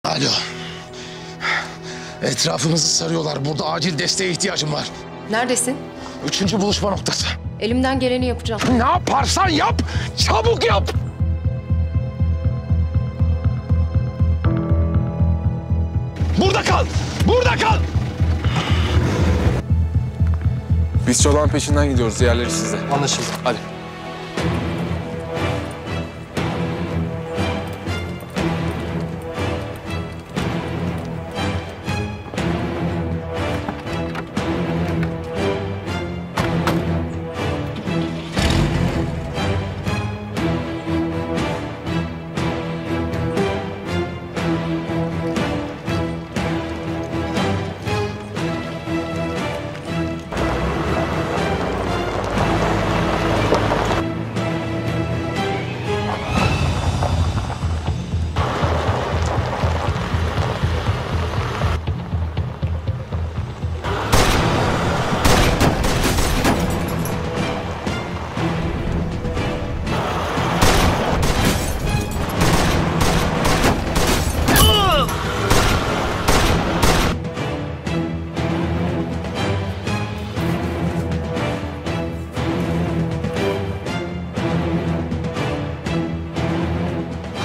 Alo. Etrafımızı sarıyorlar. Burada acil desteğe ihtiyacım var. Neredesin? 3. buluşma noktası. Elimden geleni yapacağım. Ne yaparsan yap. Çabuk yap. Burada kal. Burada kal. Biz Çolak'ın peşinden gidiyoruz. Diğerleri sizde. Anlaşıldı. Hadi.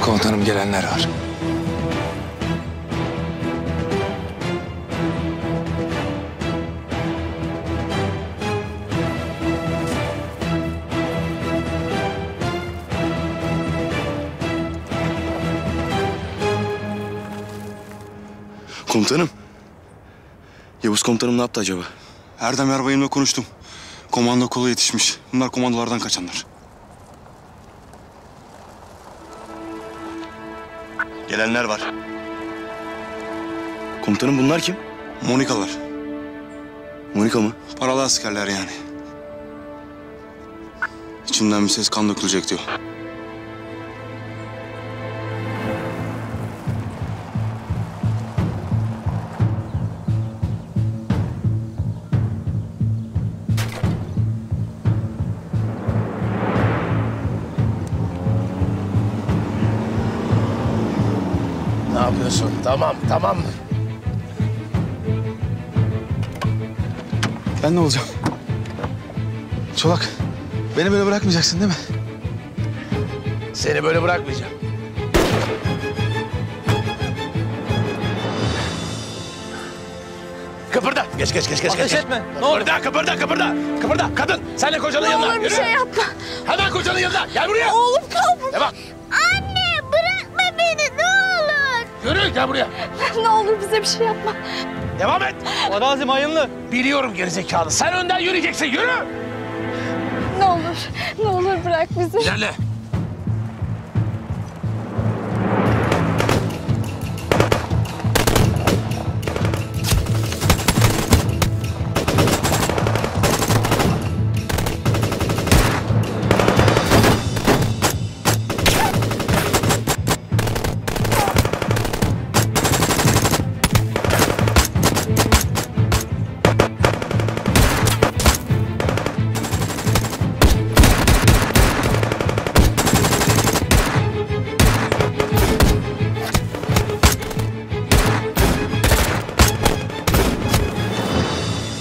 Komutanım, gelenler var. Komutanım. Yavuz komutanım ne yaptı acaba? Erdem Yarbay'ımla konuştum. Komando kolu yetişmiş. Bunlar komandolardan kaçanlar. Gelenler var. Komutanım bunlar kim? Monikalar. Monika mı? Paralı askerler yani. İçinden bir ses kan dökülecek diyor. Ne yapıyorsun? Tamam, tamam. Ben ne olacağım? Çolak, beni böyle bırakmayacaksın değil mi? Seni böyle bırakmayacağım. Kıpırda. Geç. Ateş etme. Ne olur. Kıpırda. Kadın, sen de kocanın yanına. Ne olur bir Yürü. şey yapma. Hemen kocanın yanına. Gel buraya. Oğlum kal burada. Devam. Anne bırakma beni ne olur. Yürü, gel buraya. Ne olur bize bir şey yapma. Devam et. Arazi mayınlı. Biliyorum gerizekalı. Sen önden yürüyeceksin. Yürü. Ne olur bırak bizi. İlerle.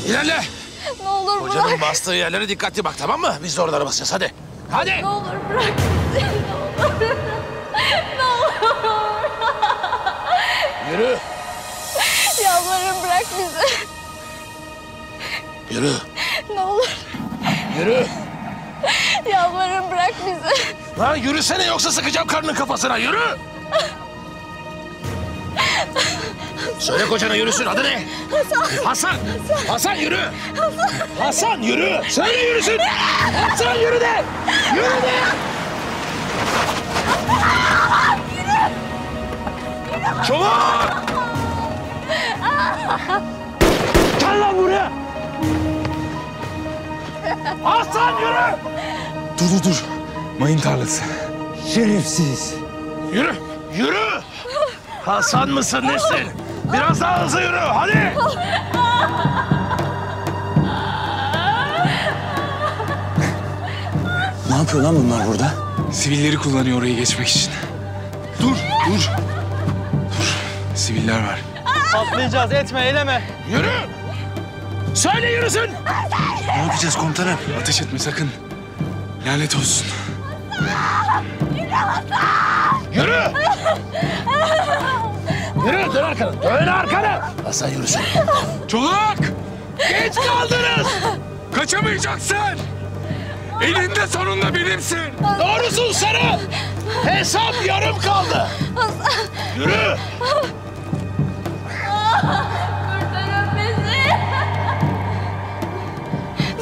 İlerle. Ne olur bırak. Kocanın bastığı yerlere dikkatli bak, tamam mı? Biz de oralara basacağız. Hadi. Hadi. Ne olur bırak bizi. Ne olur. Yürü. Yalvarırım bırak bizi. Yürü. Ne olur. Yürü. Yalvarırım bırak bizi. Lan yürüsene, yoksa sıkacağım karnının kafasına. Yürü. Söyle kocana yürüsün. Adı ne? Hasan. Hasan yürü. Hasan yürü. Söyle yürüsün. Hasan yürü de. Yürü de. Çolak. Gel lan buraya. Hasan yürü. Dur. Mayın tarlası. Şerefsiz. Yürü. Yürü. Hasan mısın nesin? Biraz daha hızlı yürü. Hadi. Ne yapıyor lan bunlar burada? Sivilleri kullanıyor orayı geçmek için. Dur. Siviller var. Atlayacağız, etme, eyleme. Yürü! Söyle yürüsün! Ne yapacağız komutanım? Ateş etme sakın. Lanet olsun. Yürü! Yürü, dön arkana, dön arkana! Hasan yürüsün. Çolak! Geç kaldınız! Kaçamayacaksın! Elinde sonunda benimsin! Doğrusun Sarı! Hesap yarım kaldı! Yürü! Kurtarın bizi.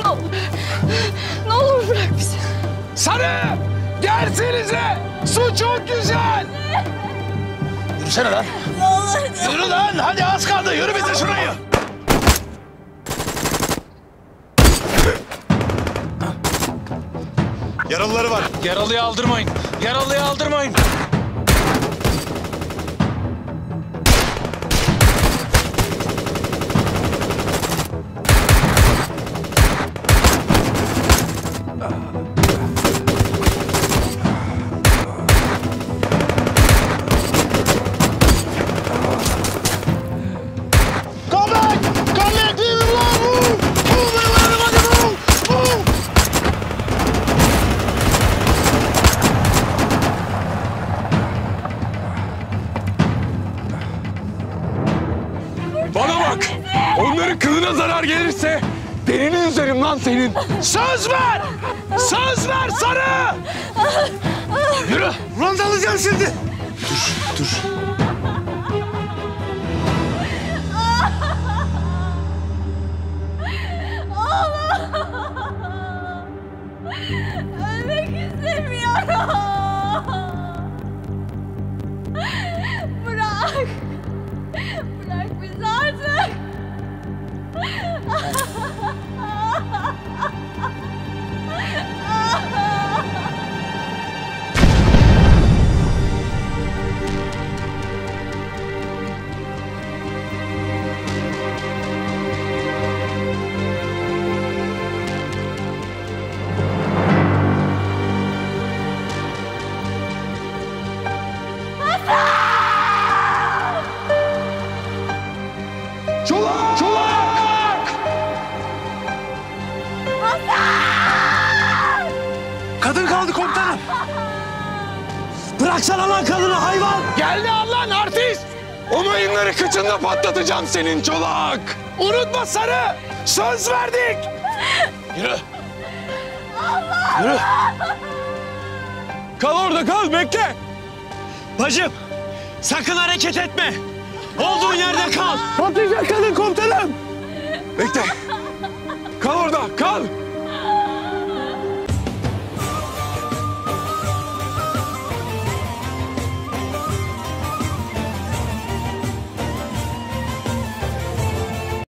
Ne olur. Ne olur bırak bizi. Sarı! Gelsenize! Su çok güzel! Yürüsene lan! Ne olur. Yürü lan! Hadi az kaldı, yürü bitir şurayı! Yaralıları var. Yaralıyı aldırmayın. Yaralıyı aldırmayın. Come back! Come back! Leave him alone! Move! Move! Everybody move! Move! Bana bak! Onların kılına zarar gelirse derinin üzerim lan senin. Söz ver! Söz ver Sarı! Yürü! Rant alacağım şimdi. Ölmek istemiyorum. Bırak. Bırak bizi artık. Çolak! Çolak! Kadın kaldı komutanım. Bıraksana lan kadını hayvan. Geldi Allah'ın artist! O mayınları kıçında patlatacağım senin Çolak! Unutma Sarı! Söz verdik! Yürü! Yürü! Kal orada kal bekle! Bacım sakın hareket etme. Olduğun yerde kal. Patlayacak kadın komutanım!